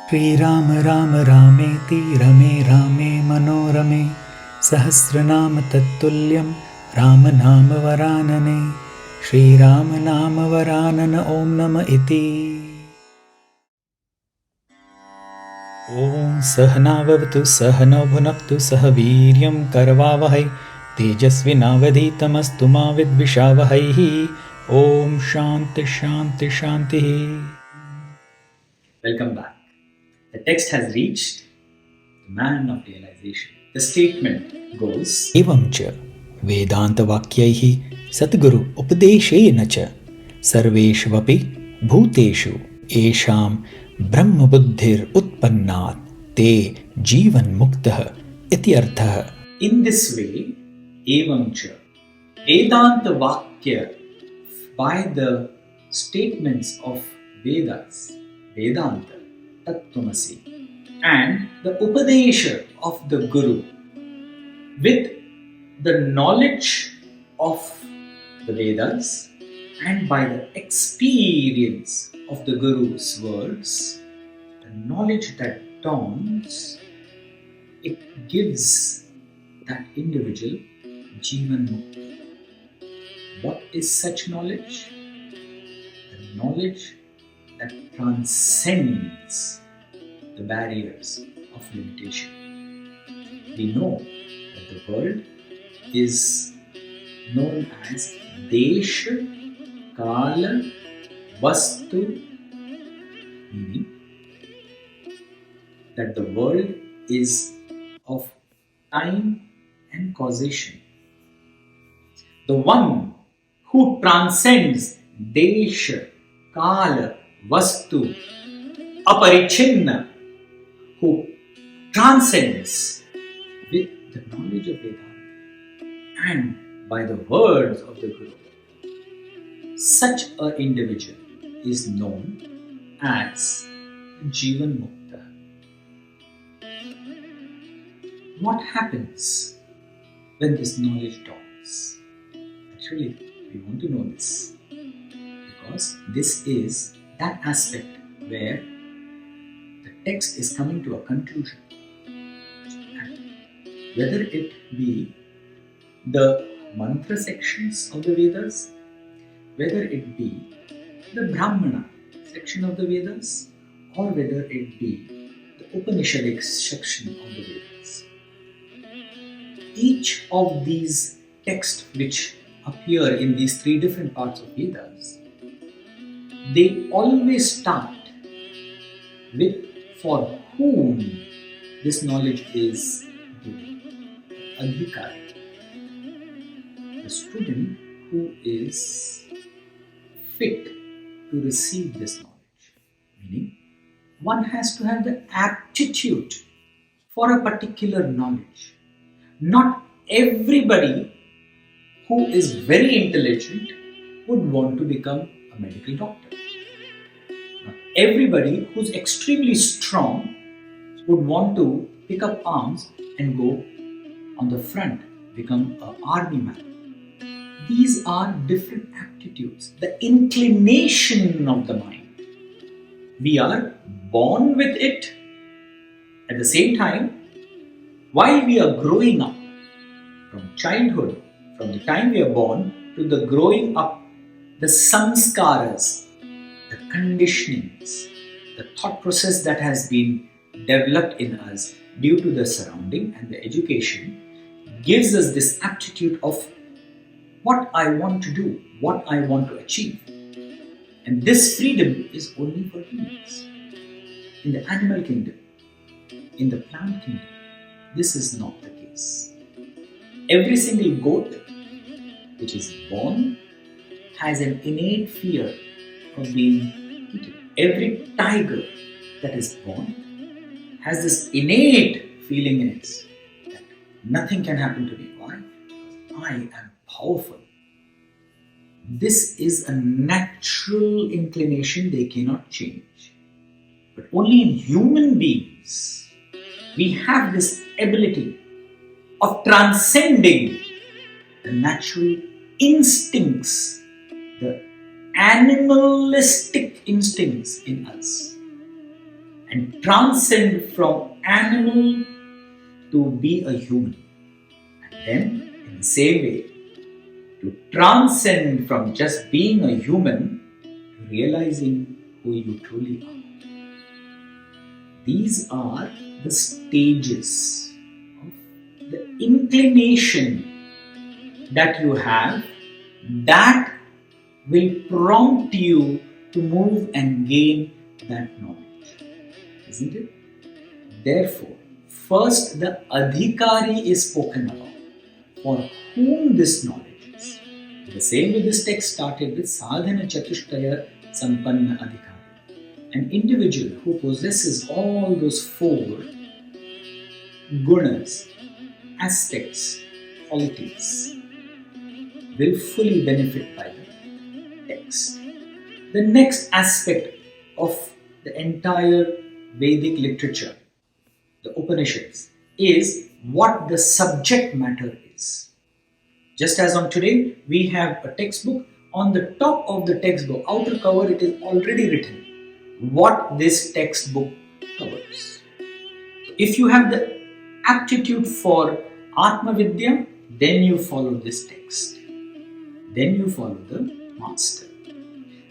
श्रीराम राम रामेति रमे रामे मनोरमे सहस्रनाम तत्तुल्यं रामनाम वरानने श्रीराम नाम वरानन ओम नम इति। ओम सहनाववतु सहनौ भुनक्तु सह वीर्यं करवावहै तेजस्विनावधीतमस्तु मा विद्विषावहैः। ओम शांति शांति शांतिः। Welcome back. The text has reached the man of realization. The statement goes, एवं च वेदान्तवाक्यैः सद्गुरु उपदेशेन च सर्वेष्वपि भूतेषु येषां ब्रह्मबुद्धिरुत्पन्नात् ते जीवन मुक्तः इति अर्थः। in this way, evam cha, Vedanta Vakya, by the statements of Vedas, Vedanta, Tattvamasi, and the Upadesha of the Guru, with the knowledge of the Vedas and by the experience of the Guru's words, the knowledge that dawns, it gives that individual Jivan Muktah. What is such knowledge? The knowledge that transcends the barriers of limitation. We know that the world is known as Desha, Kala, Vastu, meaning that the world is of time and causation. The one who transcends Desha, Kala, Vastu, Aparichinna, who transcends with the knowledge of Vedanta and by the words of the Guru, such an individual is known as Jivan Mukta. What happens when this knowledge dawns? Actually, we want to know this because this is that aspect where the text is coming to a conclusion. And whether it be the mantra sections of the Vedas, whether it be the Brahmana section of the Vedas, or whether it be the Upanishadic section of the Vedas, each of these texts which appear in these three different parts of Vedas, they always start with for whom this knowledge is given. Adhikari, the student who is fit to receive this knowledge. Meaning, one has to have the aptitude for a particular knowledge. Not everybody who is very intelligent would want to become a medical doctor. Not everybody who's extremely strong would want to pick up arms and go on the front, become an army man. These are different aptitudes, the inclination of the mind. We are born with it. At the same time, while we are growing up, from childhood, from the time we are born to the growing up, the samskaras, the conditionings, the thought process that has been developed in us due to the surrounding and the education gives us this aptitude of what I want to do, what I want to achieve. And this freedom is only for humans. In the animal kingdom, in the plant kingdom, this is not the case. Every single goat which is born has an innate fear of being eaten. Every tiger that is born has this innate feeling in it that nothing can happen to me. Why? Because I am powerful. This is a natural inclination they cannot change. But only in human beings we have this ability of transcending the natural instincts, the animalistic instincts in us, and transcend from animal to be a human. And then, in the same way, to transcend from just being a human to realizing who you truly are. These are the stages of the inclination that you have that will prompt you to move and gain that knowledge. Isn't it? Therefore, first the adhikari is spoken about, for whom this knowledge is. The same way this text started with sadhana chatushtaya sampanna adhikari. An individual who possesses all those four gunas, aspects, qualities, will fully benefit by the text. The next aspect of the entire Vedic literature, the Upanishads, is what the subject matter is. Just as on today, we have a textbook. On the top of the textbook, outer cover, it is already written what this textbook covers. If you have the aptitude for Atma Vidya, then you follow this text. Then you follow the master.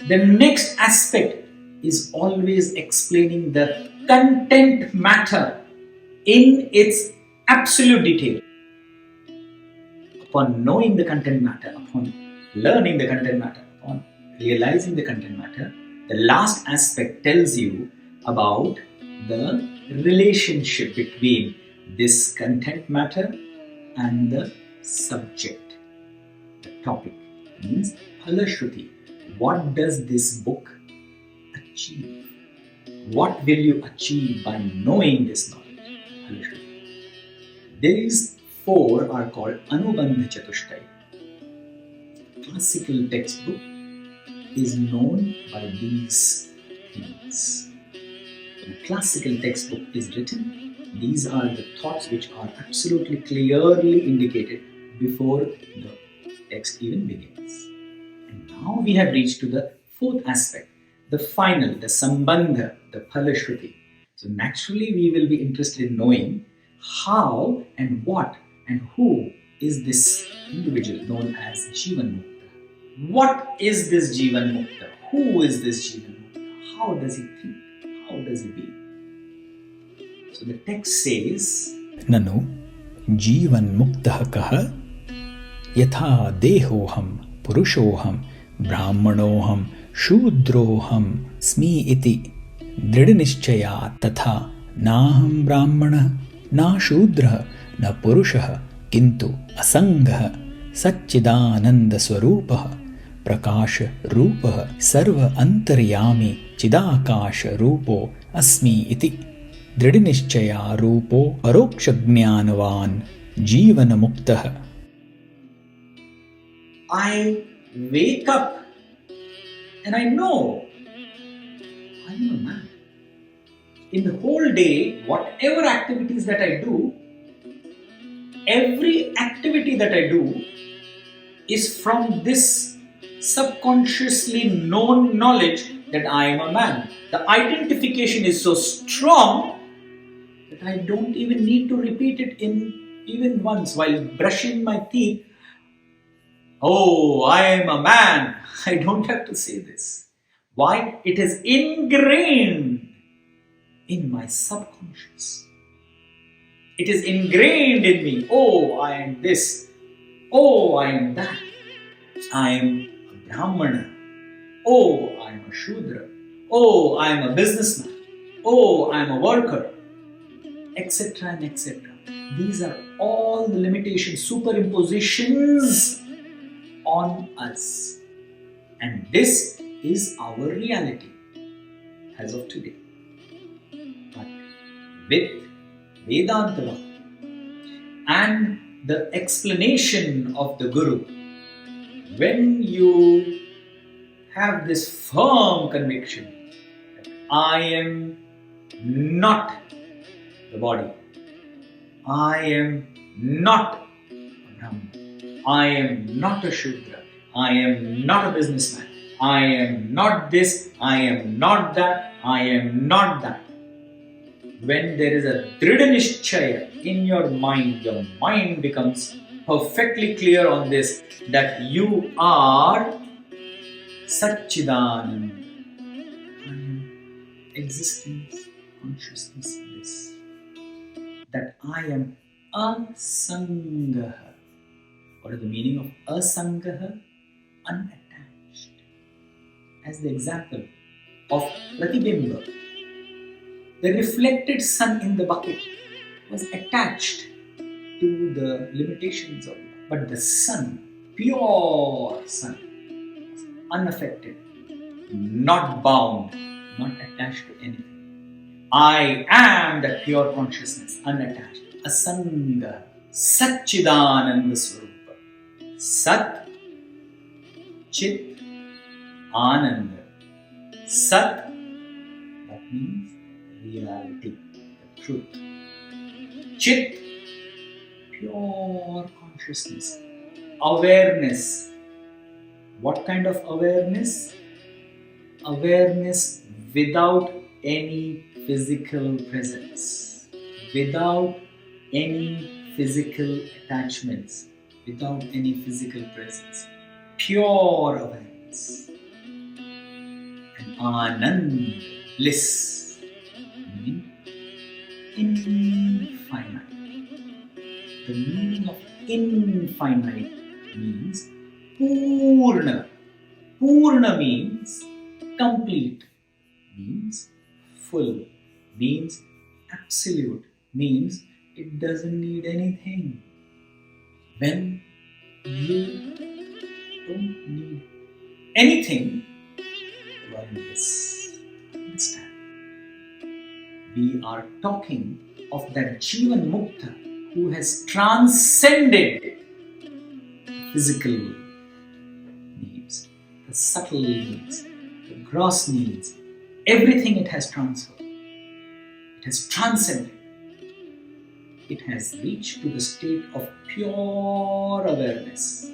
The next aspect is always explaining the content matter in its absolute detail. Upon knowing the content matter, upon learning the content matter, upon realizing the content matter, the last aspect tells you about the relationship between this content matter and the subject, the topic. Means Phalashruti. What does this book achieve? What will you achieve by knowing this knowledge? Phalashruti. These four are called Anubandha Chatushtaya. Classical textbook is known by these things. When a classical textbook is written, these are the thoughts which are absolutely clearly indicated before the text even begins. And now we have reached to the fourth aspect, the final, the Sambandha, the Phalashruti. So naturally we will be interested in knowing how and what and who is this individual known as Jivan Muktah. What is this Jivan Muktah? Who is this Jivan Muktah? How does he think? How does he be? So the text says, Nanu Jivan Muktah Kaha Yatha Dehoham Purushoham Brahmanoham Shudroham Smi iti Dridanischaya Tatha Naham Brahmana Na Shudra Na Purusha Kintu Asangha Satchidananda Swarupaha Prakasha Rupaha Sarva Antaryami Chidakasha Rupo Asmi iti Dridanischaya Rupo Parokshajnanavan Jivana Muktah. I wake up and I know I am a man. In the whole day, whatever activities that I do, every activity that I do is from this subconsciously known knowledge that I am a man. The identification is so strong that I don't even need to repeat it in even once while brushing my teeth. Oh, I am a man. I don't have to say this. Why? It is ingrained in my subconscious. It is ingrained in me. Oh, I am this. Oh, I am that. I am a Brahmana. Oh, I am a Shudra. Oh, I am a businessman. Oh, I am a worker. Etc. and etc. These are all the limitations, superimpositions on us. And this is our reality as of today. But with Vedanta and the explanation of the Guru, when you have this firm conviction that I am not the body, I am not a Brahman, I am not a Shudra, I am not a businessman, I am not this, I am not that, I am not that. when there is a dridhanishchaya in your mind becomes perfectly clear on this, that you are Satchidananda. I am existence, consciousness, bliss. That I am asangaha. What is the meaning of asangaha? Unattached. As the example of Pratibimba, the reflected sun in the bucket was attached to the limitations of it. But the sun, pure sun, was unaffected, not bound, not attached to anything. I am that pure consciousness, unattached. Asanga, Satchidananda Swarupa. Sat, Chit, Ananda. Sat, that means reality, the truth. Chit, pure consciousness, awareness. What kind of awareness? Awareness without any physical presence, without any physical attachments, without any physical presence. Pure awareness. And Anand, bliss, meaning infinite. The meaning of infinite means Purna. Purna means complete, means full, means absolute, means it doesn't need anything. When you don't need anything, you are in bliss. Understand? We are talking of that Jivan Muktah who has transcended physical needs, the subtle needs, the gross needs, everything it has transferred. It has transcended. It has reached to the state of pure awareness.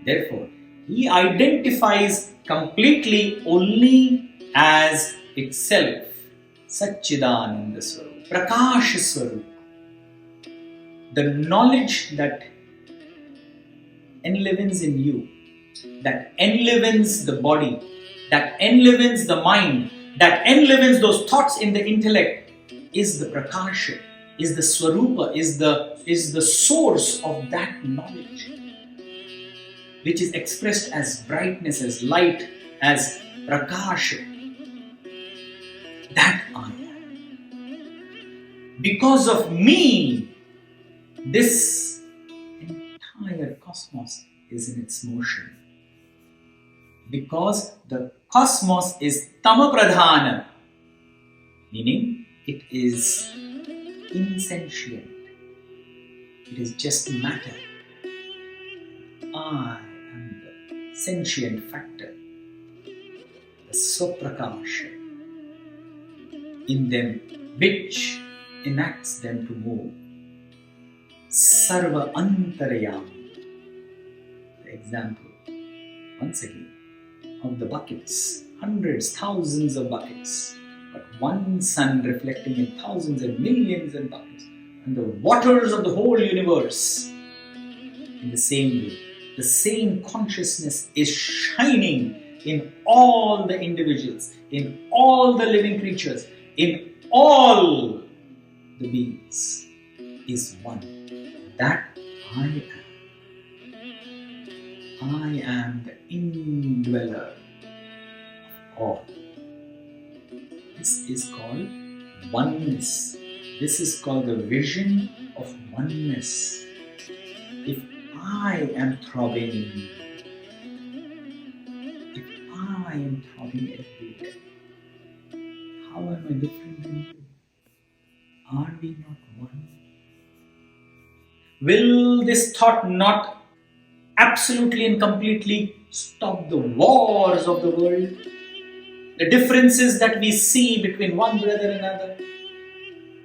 Therefore, he identifies completely only as itself, Satchidananda Swarup, Prakash Swarup. The knowledge that enlivens in you, that enlivens the body, that enlivens the mind, that enlivens those thoughts in the intellect, is the Prakasha, is the Swarupa, is the source of that knowledge, which is expressed as brightness, as light, as Prakasha. That I am. Because of me, this entire cosmos is in its motion. Because the cosmos is Tamapradhana, meaning it is insentient. It is just matter. I am the sentient factor, the Swaprakasha in them, which enacts them to move. Sarva Antarayami. The example, once again, of the buckets, hundreds, thousands of buckets, but one sun reflecting in thousands and millions of buckets, and the waters of the whole universe. In the same way, the same consciousness is shining in all the individuals, in all the living creatures, in all the beings, is one. That I am. I am the indweller of all. This is called oneness. This is called the vision of oneness. If I am throbbing in you, if I am throbbing everywhere, how am I different than you? Are we not one? Will this thought not absolutely and completely stop the wars of the world? The differences that we see between one brother and another,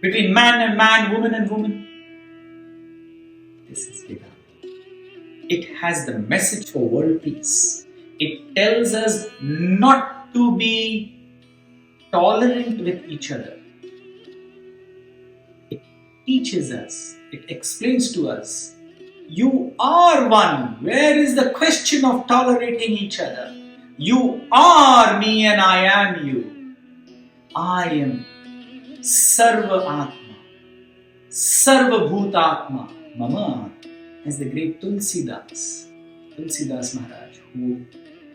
between man and man, woman and woman. This is Vedanta. It has the message for world peace. It tells us not to be tolerant with each other. teaches us, it explains to us, you are one. Where is the question of tolerating each other? You are me and I am you. I am Sarva Atma, Sarva Bhutatma, Mama. As the great Tulsidas Maharaj, who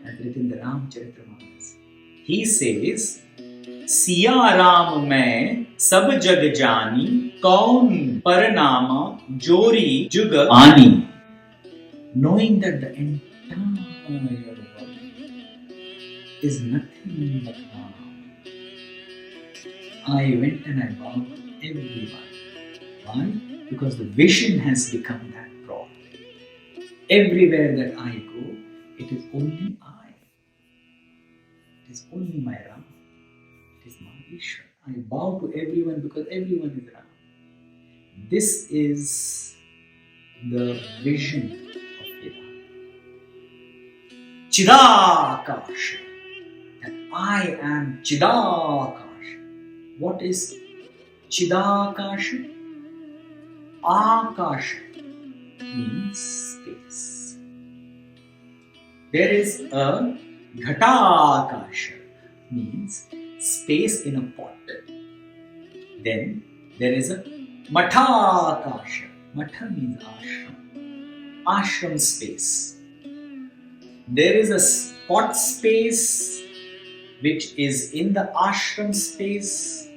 has written the Ramcharitamanas, he says, Siya Ram mein sab jag jani, kaun paranama jori jug ani. Knowing that the entire world is nothing but Ram, I went and I bowed to everyone. Why? Because the vision has become that broad. Everywhere that I go, it is only I. It is only my Ram. It is my Ishwar. I bow to everyone because everyone is Ram. This is the vision of Vedanta. Chidakasha. That I am Chidakasha. What is Chidakasha? Akasha means space. There is a Ghatakasha, means space in a pot. Then there is a Mathakasha. Matha means ashram. Ashram space. There is a pot space which is in the ashram space,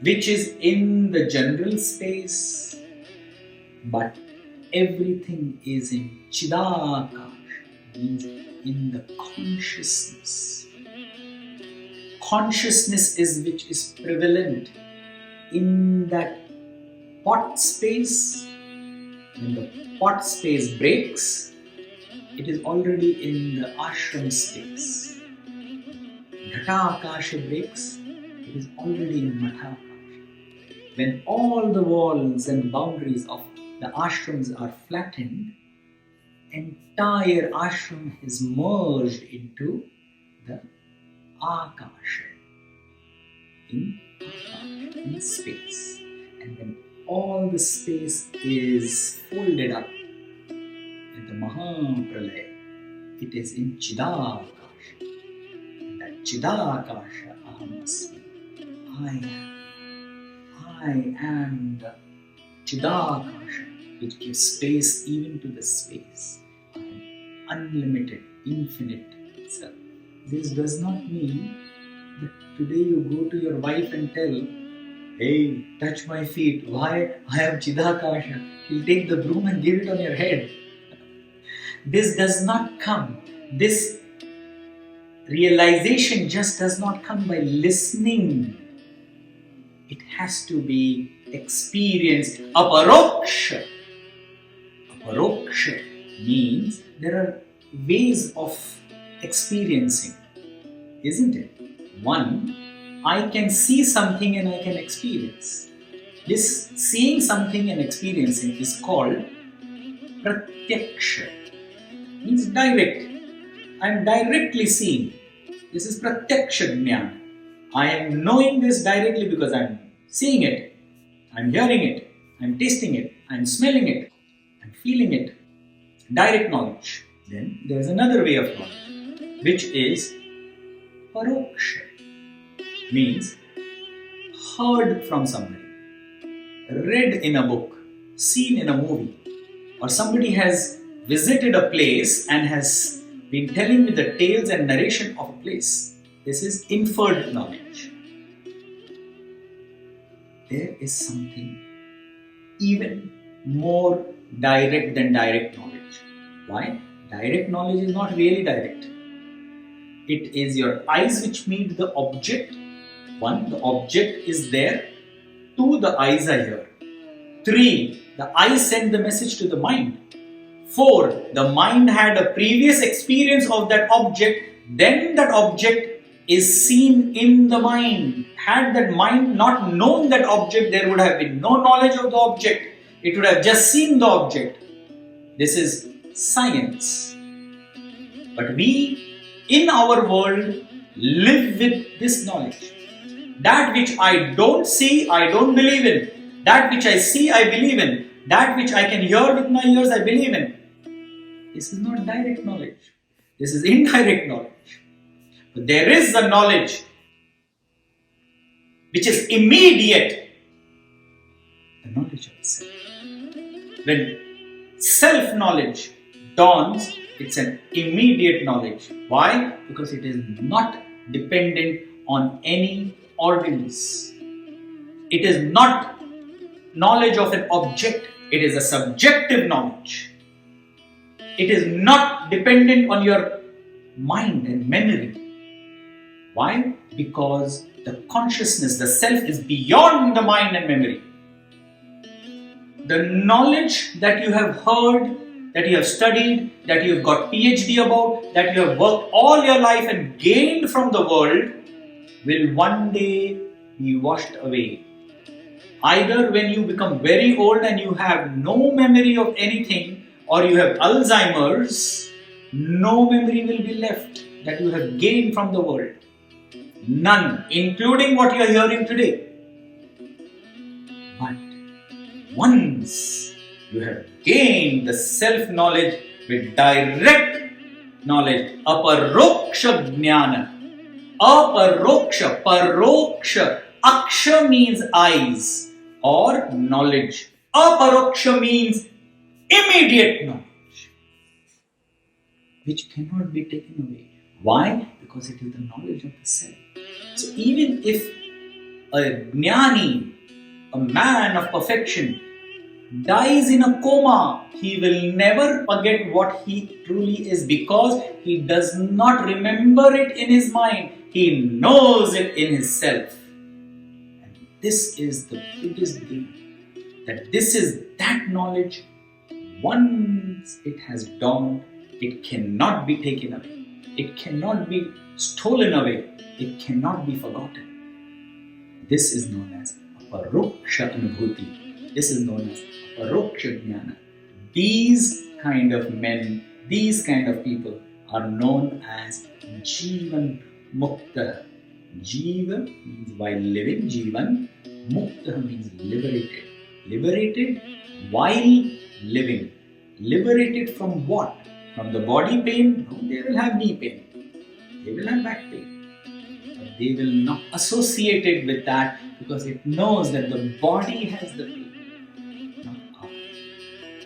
which is in the general space. But everything is in Chidakasha, means in the consciousness. Consciousness is which is prevalent in that pot space. When the pot space breaks, it is already in the ashram space. Ghatakasha breaks, it is already in Mathakasha. When all the walls and boundaries of the ashrams are flattened, entire ashram is merged into the Akasha, in space. And when all the space is folded up in the Mahapralaya, it is in Chidakasha. And that Chidakasha Ahamasmi, I am the Chidakasha, which gives space even to the space. I am unlimited, infinite self. This does not mean that today you go to your wife and tell, hey, touch my feet. Why? I am Chidakasha. He'll take the broom and give it on your head. This does not come. This realization just does not come by listening. It has to be experienced. Aparoksha. Aparoksha means there are ways of experiencing, isn't it? One, I can see something and I can experience. This seeing something and experiencing is called pratyaksha. Means direct. I am directly seeing. This is pratyaksha jnana. I am knowing this directly because I am seeing it, I am hearing it, I am tasting it, I am smelling it, I am feeling it. Direct knowledge. Then there is another way of knowledge, which is paroksha. Means heard from somebody, read in a book, seen in a movie, or somebody has visited a place and has been telling me the tales and narration of a place. This is inferred knowledge. There is something even more direct than direct knowledge. Why? Direct knowledge is not really direct. It is your eyes which meet the object. One, the object is there. Two, the eyes are here. Three, the eyes send the message to the mind. Four, the mind had a previous experience of that object. Then that object is seen in the mind. Had that mind not known that object, there would have been no knowledge of the object. It would have just seen the object. This is science. But we, in our world, live with this knowledge. That which I don't see, I don't believe in. That which I see, I believe in. That which I can hear with my ears, I believe in. This is not direct knowledge. This is indirect knowledge. But there is a knowledge which is immediate. The knowledge of self. When self-knowledge dawns, it's an immediate knowledge. Why? Because it is not dependent on any organs. It is not knowledge of an object. It is a subjective knowledge. It is not dependent on your mind and memory. Why? Because the consciousness, the self, is beyond the mind and memory. The knowledge that you have heard, that you have studied, that you have got PhD about, that you have worked all your life and gained from the world will one day be washed away. Either when you become very old and you have no memory of anything, or you have Alzheimer's, no memory will be left that you have gained from the world. None, including what you are hearing today. But once you have gained the self-knowledge with direct knowledge, aparoksha jnana. Aparoksha, paroksha. Aksha means eyes or knowledge. Aparoksha means immediate knowledge, which cannot be taken away. Why? Because it is the knowledge of the self. So even if a jnani, a man of perfection, dies in a coma, he will never forget what he truly is, because he does not remember it in his mind. He knows it in his self. And this is the biggest thing, that this is that knowledge. Once it has dawned, it cannot be taken away. It cannot be stolen away. It cannot be forgotten. This is known as aparoksha anubhuti. This is known as aparoksha jnana. These kind of men, these kind of people are known as Jivan Muktah. Jiva means while living, Jivan. Muktah means liberated. Liberated while living. Liberated from what? From the body pain? No, they will have knee pain. They will have back pain. But they will not associate it with that, because it knows that the body has the pain, not us.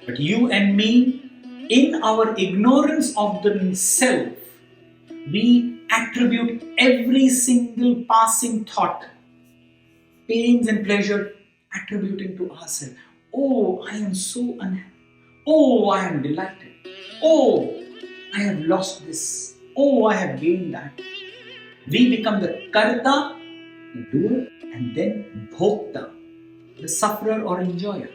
But you and me, in our ignorance of the self, we attribute every single passing thought, pains and pleasure, attributing to ourselves. Oh, I am so unhappy. Oh, I am delighted. Oh, I have lost this. Oh, I have gained that. We become the karta, the doer, and then bhokta, the sufferer or enjoyer.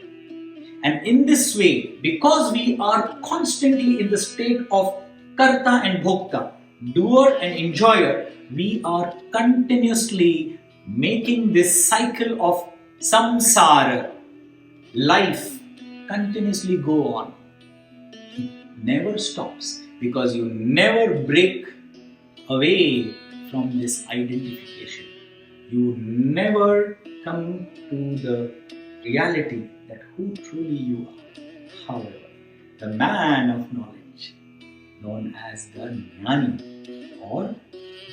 And in this way, because we are constantly in the state of karta and bhokta, doer and enjoyer, we are continuously making this cycle of samsara, life, continuously go on. It never stops, because you never break away from this identification. You never come to the reality that who truly you are. However, the man of knowledge, known as the jnani or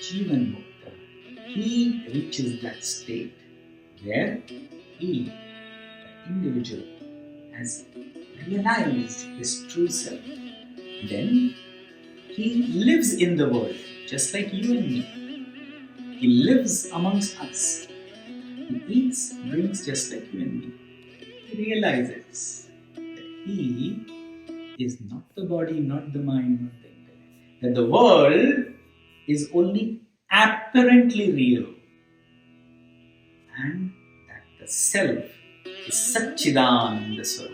Jivan Mukta, he reaches that state where he, the individual, has realized his true self. Then he lives in the world just like you and me. He lives amongst us. He eats, drinks just like you and me. He realizes that he is not the body, not the mind, not the intellect. That the world is only apparently real. And that the self is Satchidananda Swarup,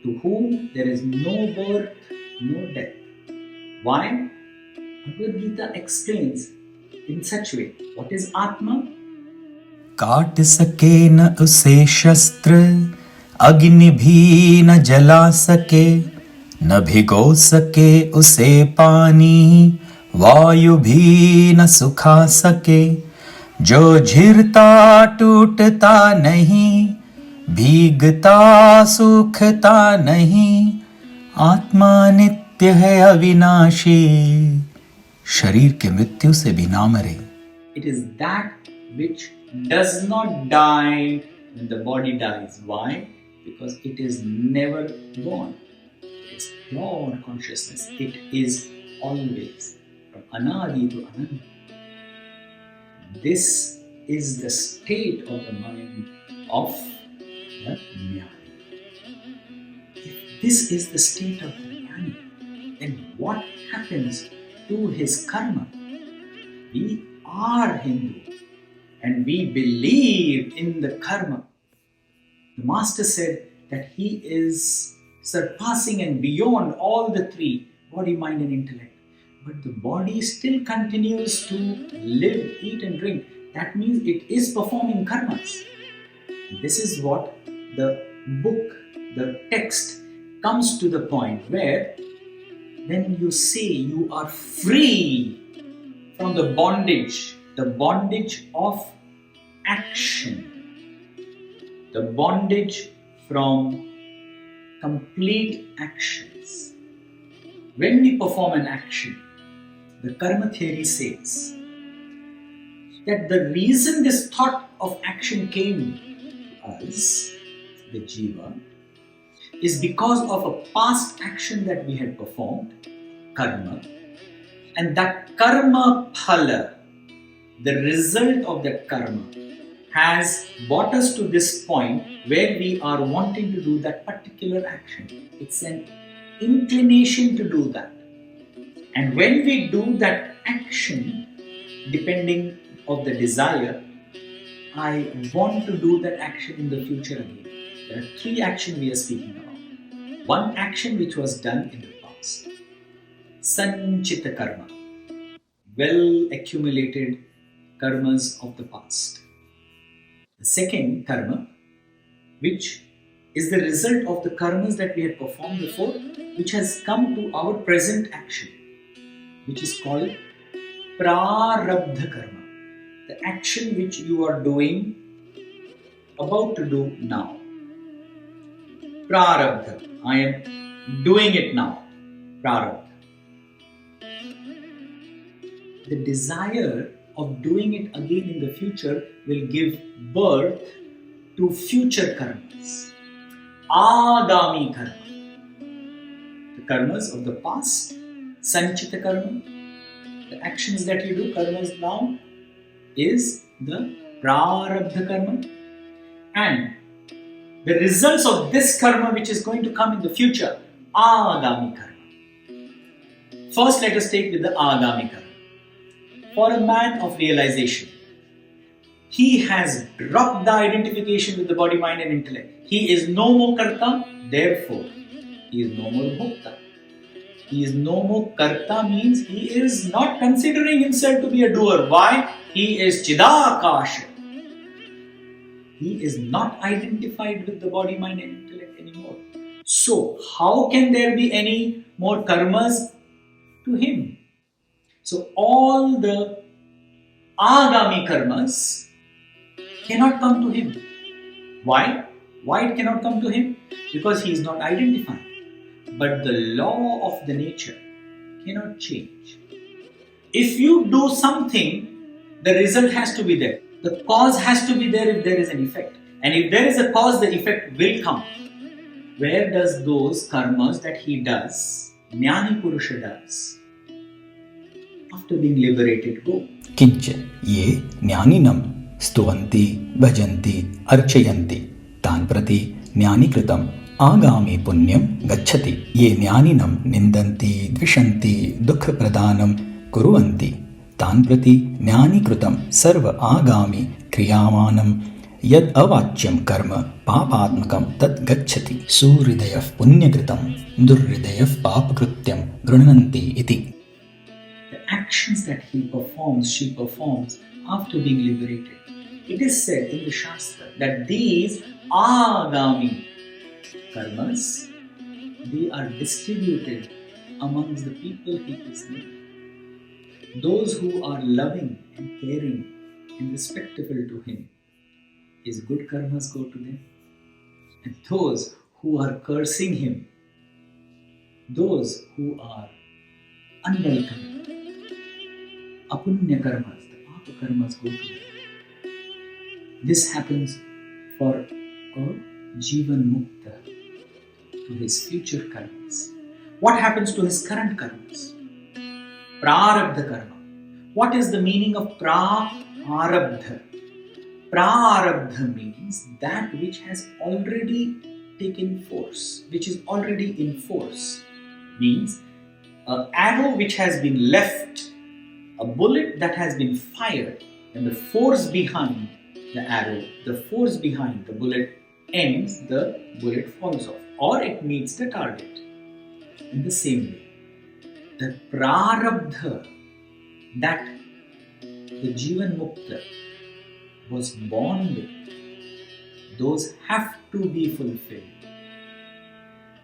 to whom there is no birth, no death. Why? Bhagavad Gita explains in such way. What is Atma? काट सके न उसे शस्त्र, अग्नि भी न जला सके, न भिगो सके उसे पानी, वायु भी न सुखा सके। जो झिरता टूटता नहीं, भीगता सुखता नहीं, आत्मा नित्य है अविनाशी, शरीर के मृत्यु से भी ना मरे. It is that which does not die when the body dies. Why? Because it is never born. It is pure consciousness. It is always from anadi to ananda. This is the state of the mind of the jnani. If this is the state of the jnani, then what happens to his karma? We are Hindu and we believe in the karma. The master said that he is surpassing and beyond all the three, body, mind and intellect. But the body still continues to live, eat and drink. That means it is performing karmas. This is what the book, the text comes to the point where when you say you are free from the bondage of action, the bondage from complete actions. When we perform an action, the karma theory says that the reason this thought of action came to us, the Jiva, is because of a past action that we had performed, karma, and that karma phala, the result of that karma, has brought us to this point where we are wanting to do that particular action. It's an inclination to do that. And when we do that action, depending of the desire, I want to do that action in the future again. There are three actions we are speaking about. One action which was done in the past, sanchita karma, well accumulated karmas of the past. The second karma, which is the result of the karmas that we had performed before, which has come to our present action, which is called prarabdha karma, the action which you are doing, about to do now. Prarabdha, I am doing it now. Prarabdha. The desire of doing it again in the future will give birth to future karmas. Agami karma. The karmas of the past, sanchita karma. The actions that you do, karmas now, is the prarabdha karma. And the results of this karma which is going to come in the future, agami karma. First let us take with the agami karma. For a man of realization, he has dropped the identification with the body, mind and intellect. He is no more karta, therefore he is no more bhokta. He is no more karta means he is not considering himself to be a doer. Why? He is chidakasha. He is not identified with the body, mind and intellect anymore. So, how can there be any more karmas to him? So, all the agami karmas cannot come to him. Why? Why it cannot come to him? Because he is not identified. But the law of the nature cannot change. If you do something, the result has to be there. The cause has to be there if there is an effect. And if there is a cause, the effect will come. Where does those karmas that he does, Jnani Purusha does, after being liberated go? किंच ये ज्ञानिनं स्तुवन्ति भजन्ति अर्चयन्ति तान् प्रति ज्ञानिकृतम् आगामि पुण्यं गच्छति. ये ज्ञानिनं निन्दन्ति द्विषन्ति दुःखप्रदानं कुर्वन्ति तान् प्रति ज्ञानिकृतं सर्व आगामि क्रियामानं यद् अवाच्यं कर्म पापात्मकं तद् गच्छति. सुहृदयः पुण्यकृतं दुर्हृदयः पापकृत्यं गृह्णन्ति इति. The actions that he performs, she performs after being liberated. It is said in the Shastra that these agami karmas, they are distributed amongst the people he is near. Those who are loving and caring and respectful to him, his good karmas go to them. And those who are cursing him, those who are unwelcome, apunya karmas, the papa karmas go to them. This happens for a Jivan Muktah to his future karmas. What happens to his current karmas? Prarabdha karma. What is the meaning of prarabdha? Prarabdha means that which has already taken force, which is already in force. Means an arrow which has been left, a bullet that has been fired, and the force behind the arrow, the force behind the bullet ends, the bullet falls off, or it meets the target. In the same way, the prarabdha that the Jivan Mukta was born with, those have to be fulfilled.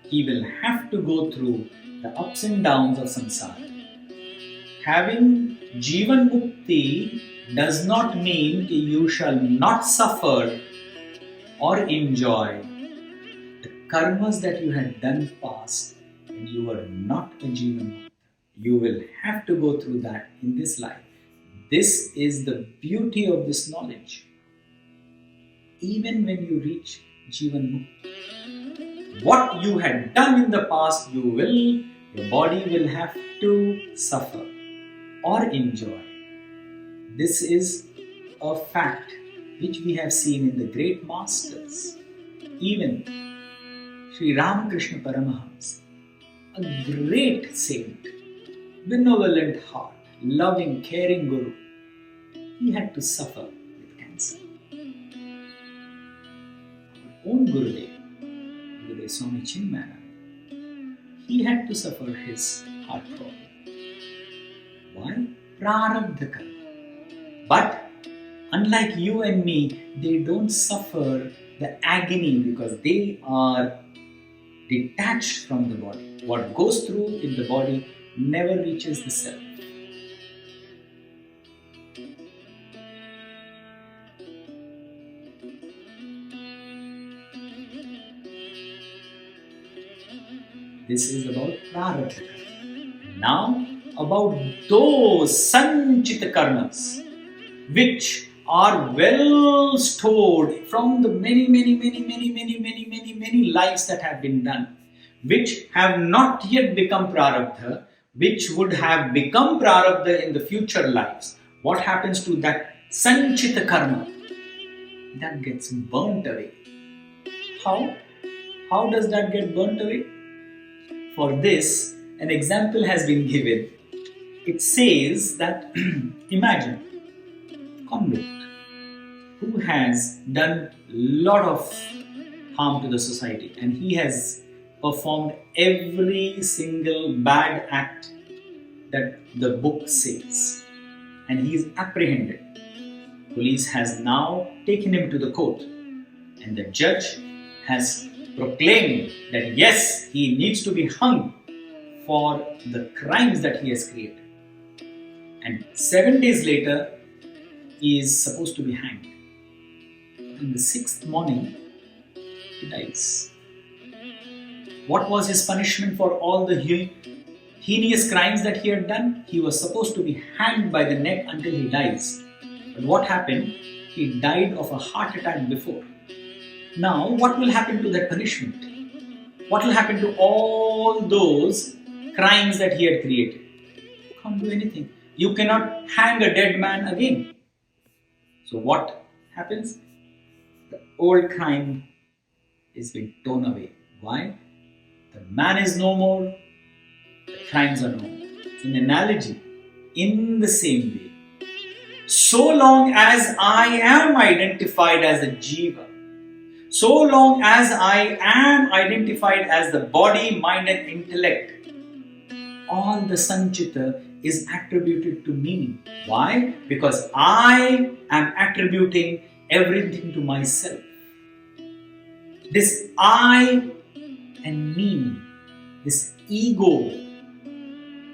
He will have to go through the ups and downs of samsara. Having Jivan Mukti does not mean that you shall not suffer or enjoy the karmas that you had done past and you are not a Jivan Mukta. You will have to go through that in this life. This is the beauty of this knowledge. Even when you reach Jivan Mukti, what you had done in the past, your body will have to suffer or enjoy. This is a fact which we have seen in the great masters. Even Sri Ramakrishna Paramahamsa, a great saint, benevolent heart, loving, caring Guru, he had to suffer with cancer. Our own Gurudev Swami Chinmaya, he had to suffer his heart problem. Why? Prarabdha karma. But unlike you and me, they don't suffer the agony because they are detached from the body. What goes through in the body never reaches the self. This is about prarabdha. Now, about those sanchita karmas which are well stored from the many lives that have been done, which have not yet become prarabdha, which would have become prarabdha in the future lives. What happens to that sanchita karma? That gets burnt away. How? How does that get burnt away? For this, an example has been given. It says that, imagine, convict who has done lot of harm to the society and he has performed every single bad act that the book says, and he is apprehended. Police has now taken him to the court and the judge has proclaimed that yes, he needs to be hung for the crimes that he has created. And 7 days later, he is supposed to be hanged. On the 6th morning, he dies. What was his punishment for all the heinous crimes that he had done? He was supposed to be hanged by the neck until he dies. But what happened? He died of a heart attack before. Now, what will happen to that punishment? What will happen to all those crimes that he had created? You can't do anything. You cannot hang a dead man again. So what happens? The old crime is being torn away. Why? The man is no more, the crimes are no more. It's an analogy. In the same way, so long as I am identified as a Jiva, so long as I am identified as the body, mind and intellect, all the sanchita is attributed to me. Why? Because I am attributing everything to myself. This I and me, this ego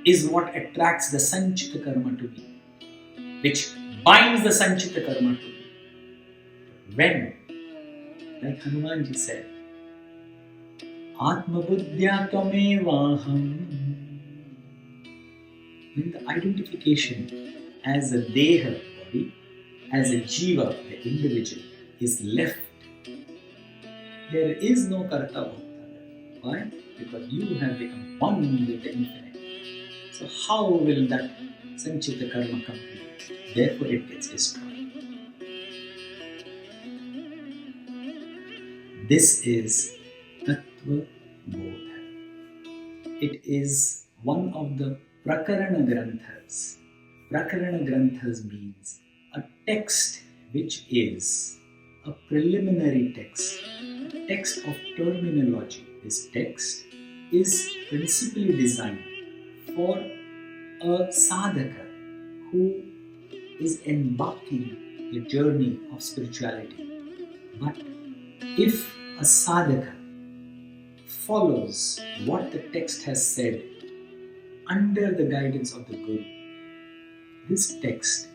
is what attracts the sanchita karma to me, which binds the sanchita karma to me. When, like Hanumanji said, Atma-buddhya tvamevaham. When the identification as a deha, body, as a jiva, the individual, is left, there is no karta bhokta. Why? Because you have become one with the infinite. So how will that sanchita karma complete? Therefore it gets destroyed. This is Tattvabodha. It is one of the Prakarana Granthas. Prakarana Granthas means a text which is a preliminary text, a text of terminology. This text is principally designed for a sadhaka who is embarking the journey of spirituality. But if a sadhaka follows what the text has said under the guidance of the Guru, this text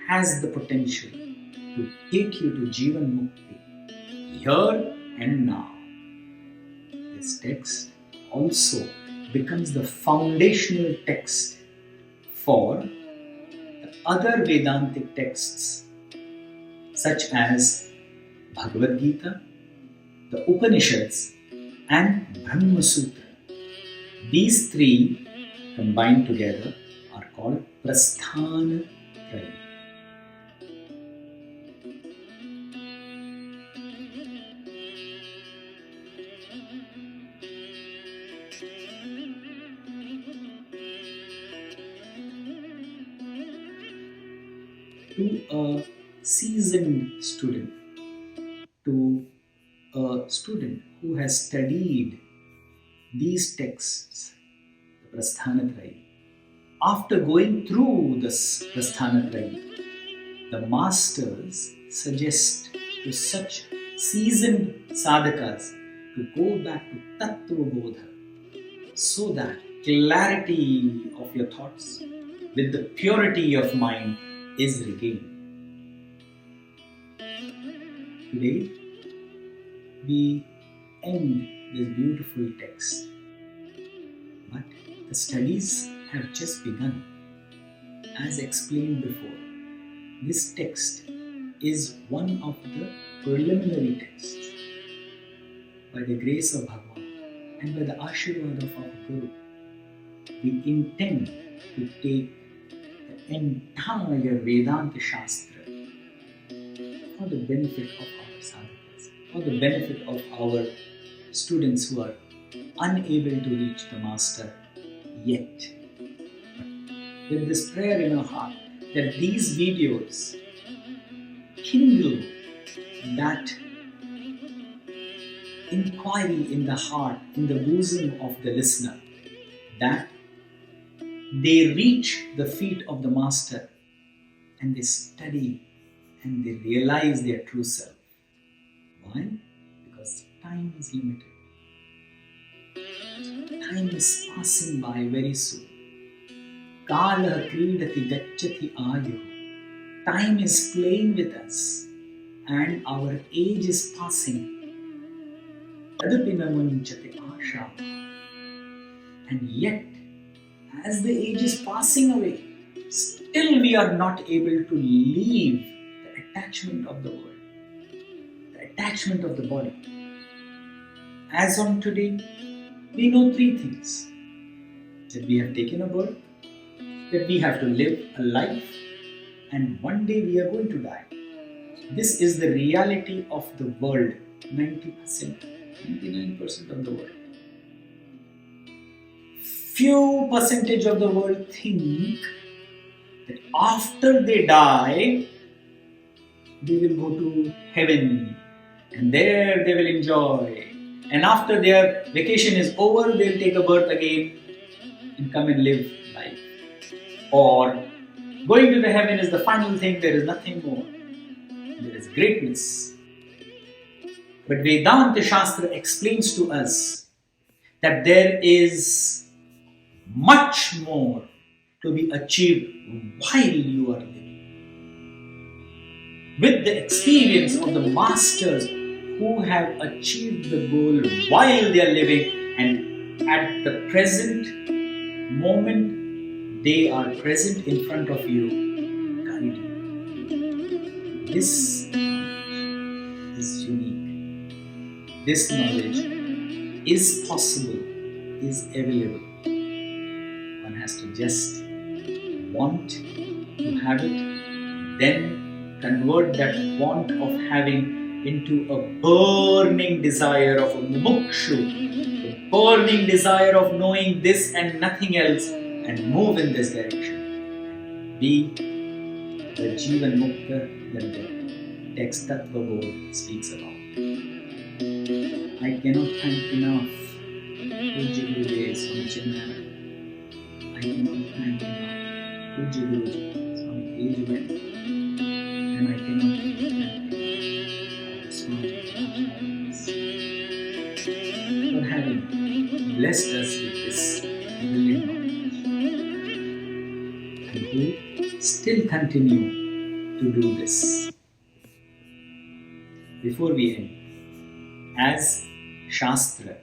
has the potential to take you to Jivan Mukti here and now. This text also becomes the foundational text for the other Vedantic texts such as Bhagavad Gita, the Upanishads and Brahma Sutra. These three combined together are called Prasthana Traya. To a seasoned student, to a student who has studied these texts, the Prasthanatraya, after going through this Prasthanatraya, the masters suggest to such seasoned sadhakas to go back to Tattvabodha so that clarity of your thoughts with the purity of mind is regained. Today, we end this beautiful text, but the studies have just begun. As explained before, this text is one of the preliminary texts. By the grace of Bhagavan and by the Ashirwad of our Guru, we intend to take the entire Vedanta Shastra for the benefit of our sadhakas, for the benefit of our students who are unable to reach the Master yet. But with this prayer in our heart, that these videos kindle that inquiry in the heart, in the bosom of the listener, that they reach the feet of the Master and they study and they realize their true self. Why? Because time is limited. Time is passing by very soon. Kala kridati gacchati ayu. Time is playing with us and our age is passing. Tadapina munchati asha. And yet, as the age is passing away, still we are not able to leave the attachment of the world, the attachment of the body. As on today, we know three things: that we have taken a birth, that we have to live a life, and one day we are going to die. This is the reality of the world, 90%, 99% of the world. Few percentage of the world think that after they die, they will go to heaven and there they will enjoy. And after their vacation is over, they will take a birth again and come and live life. Or going to the heaven is the final thing, there is nothing more. There is greatness. But Vedanta Shastra explains to us that there is much more to be achieved while you are living. With the experience of the masters who have achieved the goal while they are living, and at the present moment they are present in front of you, guide you. This knowledge is unique. This knowledge is possible, is available. One has to just want to have it, then convert that want of having into a burning desire of a mukshu, a burning desire of knowing this and nothing else, and move in this direction. Be the Jivan Muktah that the text Tattvabodha speaks about. I cannot thank enough Pujya Gurudev Swami Chinmaya. I cannot thank enough Pujya Guruji Swami Jivan. And I cannot thank Swami for having blessed us with this brilliant knowledge, and who still continue to do this. Before we end, as Shastra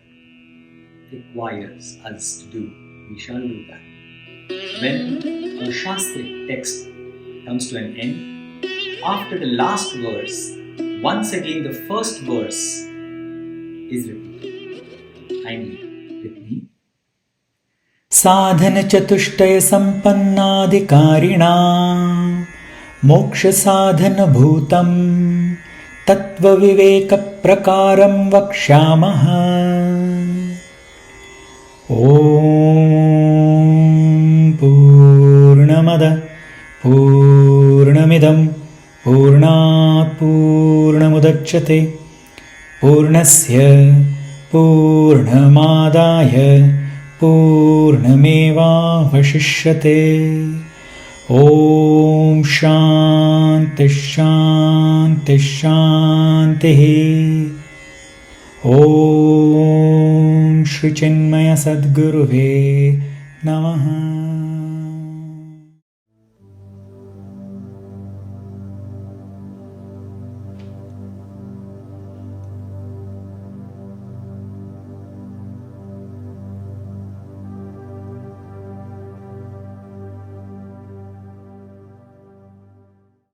requires us to do, we shall do that. When a Shastric text comes to an end, after the last verse, once again the first verse is repeated. Kindly with me. साधन चतुष्टय संपन्नाधिकारिणां मोक्ष साधन भूतं तत्व विवेक प्रकारं वक्ष्यामः। ओम पूर्णमद पूर्णमिदं पूर्णात् पूर्णमुदच्यते पूर्णस्य पूर्णमादाय पूर्णमेवावशिष्यते। ओम शांति शांति शांति। ओम श्री चिन्मय सद्गुरुवे नमः।